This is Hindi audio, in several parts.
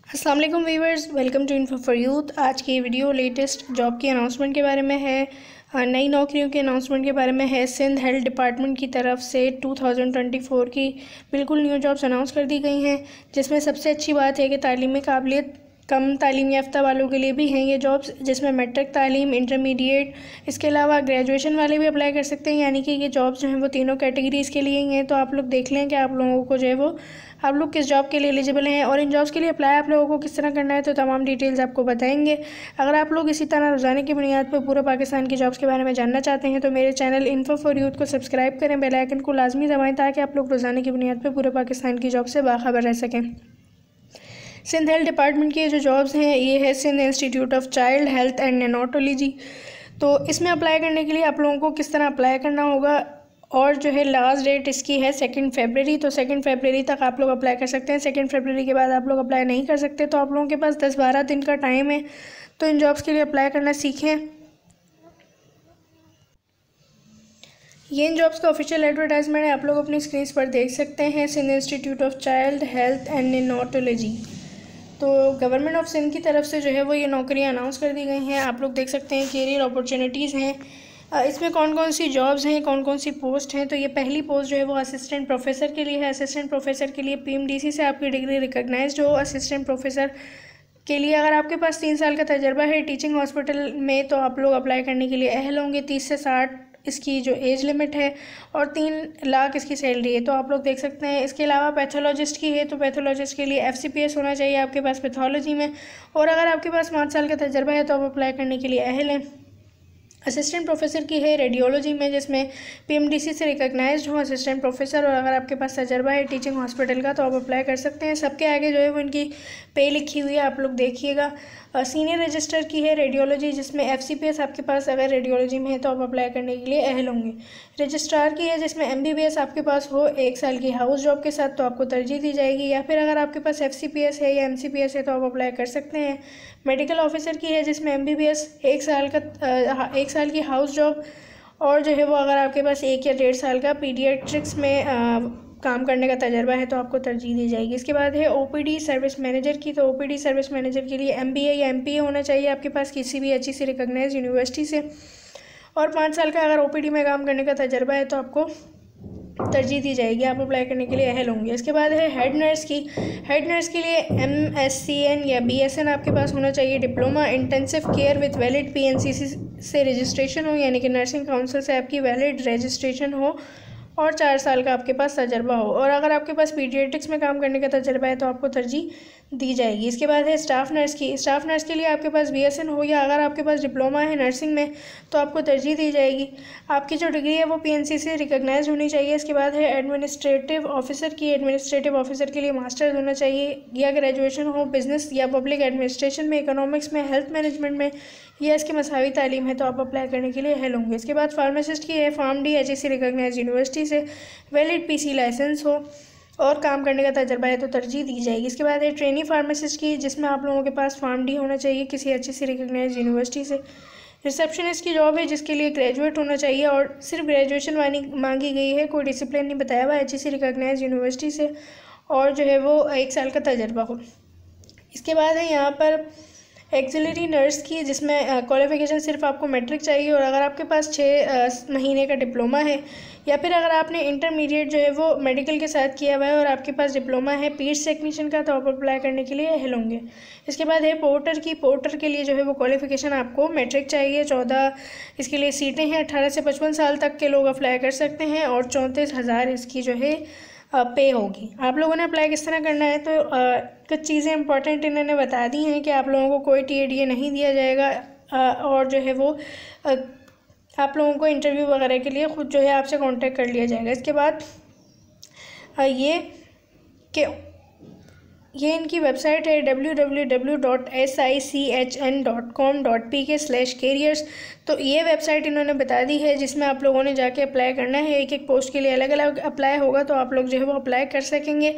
अस्सलाम वालेकुम viewers, welcome to info for youth. आज की वीडियो लेटेस्ट जॉब की अनाउंसमेंट के बारे में है। नई नौकरियों के अनाउंसमेंट के बारे में है। सिंध हेल्थ डिपार्टमेंट की तरफ से 2024 की बिल्कुल न्यू जॉब्स अनाउंस कर दी गई हैं, जिसमें सबसे अच्छी बात है कि तालीमी काबिलियत कम तालीम याफ्ता वालों के लिए भी हैं ये जॉब्स, जिसमें मैट्रिक तालीम, इंटरमीडिएट, इसके अलावा ग्रेजुएशन वाले भी अप्लाई कर सकते हैं। यानी कि ये जॉब्स जो हैं वो तीनों कैटेगरीज़ के लिए ही हैं। तो आप लोग देख लें कि आप लोगों को जो है वो आप लोग किस जॉब के लिए एलिजिबल हैं और इन जॉब्स के लिए अप्लाई आप लोगों को किस तरह करना है, तो तमाम डिटेल्स आपको बताएंगे। अगर आप लोग इसी तरह रोज़ाना की बुनियाद पर पूरे पाकिस्तान की जॉब्स के बारे में जानना चाहते हैं तो मेरे चैनल इन्फो फॉर यूथ को सब्सक्राइब करें, बेल आइकन को लाजमी दबाएं ताकि आप लोग रोज़ाना की बुनियाद पर पूरे पाकिस्तान की जॉब से बाखबर रह सकें। सिंध हेल्थ डिपार्टमेंट की जो जॉब्स हैं ये है Sindh institute of child health and neonatology. तो इसमें अप्लाई करने के लिए आप लोगों को किस तरह अप्लाई करना होगा और जो है लास्ट डेट इसकी है 2 फरवरी। तो 2 फरवरी तक आप लोग अप्लाई कर सकते हैं। 2 फरवरी के बाद आप लोग अप्लाई नहीं कर सकते। तो आप लोगों के पास 10-12 दिन का टाइम है, तो इन जॉब्स के लिए अप्लाई करना सीखें। ये इन जॉब्स का ऑफिशियल एडवर्टाइजमेंट है, आप लोग अपनी स्क्रीन पर देख सकते हैं। Sindh institute of child health and neonatology. तो गवर्नमेंट ऑफ सिंध की तरफ से जो है वो ये नौकरियां अनाउंस कर दी गई हैं। आप लोग देख सकते हैं कैरियर अपॉर्चुनिटीज़ हैं। इसमें कौन कौन सी जॉब्स हैं, कौन कौन सी पोस्ट हैं। तो ये पहली पोस्ट जो है वो असिस्टेंट प्रोफेसर के लिए है। असिस्टेंट प्रोफेसर के लिए PMDC से आपकी डिग्री रिकॉग्नाइज्ड हो। असिस्टेंट प्रोफेसर के लिए अगर आपके पास 3 साल का तजर्बा है टीचिंग हॉस्पिटल में तो आप लोग अप्लाई करने के लिए अहल होंगे। 30 से 60 इसकी जो एज लिमिट है और 3 लाख इसकी सैलरी है। तो आप लोग देख सकते हैं। इसके अलावा पैथोलॉजिस्ट की है, तो पैथोलॉजिस्ट के लिए FCPS होना चाहिए आपके पास पैथोलॉजी में, और अगर आपके पास 5 साल का तजर्बा है तो आप अप्लाई करने के लिए अहल हैं। असिस्टेंट प्रोफेसर की है रेडियोलॉजी में, जिसमें PMDC से रिकॉग्नाइज्ड हो असिस्टेंट प्रोफेसर, और अगर आपके पास तजर्बा है टीचिंग हॉस्पिटल का तो आप अप्लाई कर सकते हैं। सबके आगे जो है वो इनकी पे लिखी हुई है, आप लोग देखिएगा। सीनियर रजिस्टर की है रेडियोलॉजी, जिसमें FCPS आपके पास अगर रेडियोलॉजी में है तो आप अप्लाई करने के लिए अहल होंगे। रजिस्ट्रार की है, जिसमें MBBS आपके पास हो 1 साल की हाउस जॉब के साथ तो आपको तरजीह दी जाएगी, या फिर अगर आपके पास FCPS है या MCPS है तो आप अप्लाई कर सकते हैं। मेडिकल ऑफिसर की है, जिसमें MBBS 1 साल की हाउस जॉब, और जो है वो अगर आपके पास 1 या 1.5 साल का पीडियाट्रिक्स में काम करने का तजर्बा है तो आपको तरजीह दी जाएगी। इसके बाद है OPD सर्विस मैनेजर की। तो OPD सर्विस मैनेजर के लिए MBA या MPA होना चाहिए आपके पास किसी भी अच्छी सी रिकॉग्नाइज्ड यूनिवर्सिटी से, और 5 साल का अगर OPD में काम करने का तजर्बा है तो आपको तरजीह दी जाएगी, आप अप्लाई करने के लिए अहल होंगे। इसके बाद है हेड नर्स की। हेड नर्स के लिए MSCN या BSN आपके पास होना चाहिए। Diploma intensive care with valid PNCC से रजिस्ट्रेशन हो, यानी कि नर्सिंग काउंसिल से आपकी वैलिड रजिस्ट्रेशन हो, और 4 साल का आपके पास तजर्बा हो, और अगर आपके पास पीडियाट्रिक्स में काम करने का तजर्बा है तो आपको तरजीह दी जाएगी। इसके बाद है स्टाफ नर्स की। स्टाफ नर्स के लिए आपके पास BSN हो, या अगर आपके पास डिप्लोमा है नर्सिंग में तो आपको तरजीह दी जाएगी। आपकी जो डिग्री है वो PNCC से रिकॉग्नाइज होनी चाहिए। इसके बाद है एडमिनिस्ट्रेटिव ऑफिसर की। एडमिनिस्ट्रेटिव ऑफिसर के लिए मास्टर्स होना चाहिए या ग्रेजुएशन हो बिज़नेस या पब्लिक एडमिनिस्ट्रेशन में, इकोनॉमिक्स में, हेल्थ मैनेजमेंट में, या इसकी मसावी तालीम है तो आप अप्लाई करने के लिए अहल होंगे। इसके बाद फार्मासिस्ट की है। PharmD HSC रिकॉग्नाइज यूनिवर्सिटी से, वैलिड PC लाइसेंस हो और काम करने का तजर्बा है तो तरजीह दी जाएगी। इसके बाद है ट्रेनी फार्मासिस्ट की, जिसमें आप लोगों के पास PharmD होना चाहिए किसी अच्छी सी रिकॉग्नाइज यूनिवर्सिटी से। रिसेप्शनिस्ट की जॉब है, जिसके लिए ग्रेजुएट होना चाहिए और सिर्फ ग्रेजुएशन मांगी गई है, कोई डिसिप्लिन नहीं बताया हुआ, HSC रिकॉग्नाइज यूनिवर्सिटी से, और जो है वो 1 साल का तजर्बा हो। इसके बाद है यहाँ पर एक्सिलरी नर्स की, जिसमें क्वालिफ़िकेशन सिर्फ आपको मैट्रिक चाहिए, और अगर आपके पास 6 महीने का डिप्लोमा है, या फिर अगर आपने इंटरमीडिएट जो है वो मेडिकल के साथ किया हुआ है और आपके पास डिप्लोमा है पीट्स टेक्नीशियन का, तो आप अप्लाई करने के लिए अहल होंगे। इसके बाद है पोर्टर की। पोर्टर के लिए जो है वो क्वालिफ़िकेशन आपको मैट्रिक चाहिए। 14 इसके लिए सीटें हैं। 18 से 55 साल तक के लोग अप्लाई कर सकते हैं, और 34,000 इसकी जो है पे होगी। आप लोगों ने अप्लाई किस तरह करना है, तो कुछ चीज़ें इंपॉर्टेंट इन्होंने बता दी हैं कि आप लोगों को कोई TADA नहीं दिया जाएगा, और जो है वो आप लोगों को इंटरव्यू वगैरह के लिए ख़ुद जो है आपसे कांटेक्ट कर लिया जाएगा। इसके बाद ये इनकी वेबसाइट है www.sichn.com.pk/careers। तो ये वेबसाइट इन्होंने बता दी है, जिसमें आप लोगों ने जाके अप्लाई करना है। एक एक पोस्ट के लिए अलग अलग अप्लाई होगा, तो आप लोग जो है वो अप्लाई कर सकेंगे,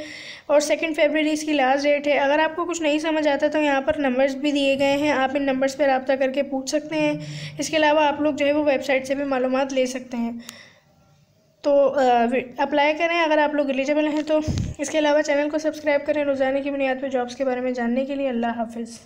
और 2 फरवरी इसकी लास्ट डेट है। अगर आपको कुछ नहीं समझ आता तो यहाँ पर नंबर्स भी दिए गए हैं, आप इन नंबर्स पर रब्ता करके पूछ सकते हैं। इसके अलावा आप लोग जो है वो वेबसाइट से भी मालूमात ले सकते हैं। तो अप्लाई करें अगर आप लोग एलिजिबल हैं तो। इसके अलावा चैनल को सब्सक्राइब करें रोज़ाना की बुनियाद पर जॉब्स के बारे में जानने के लिए। अल्लाह हाफिज़।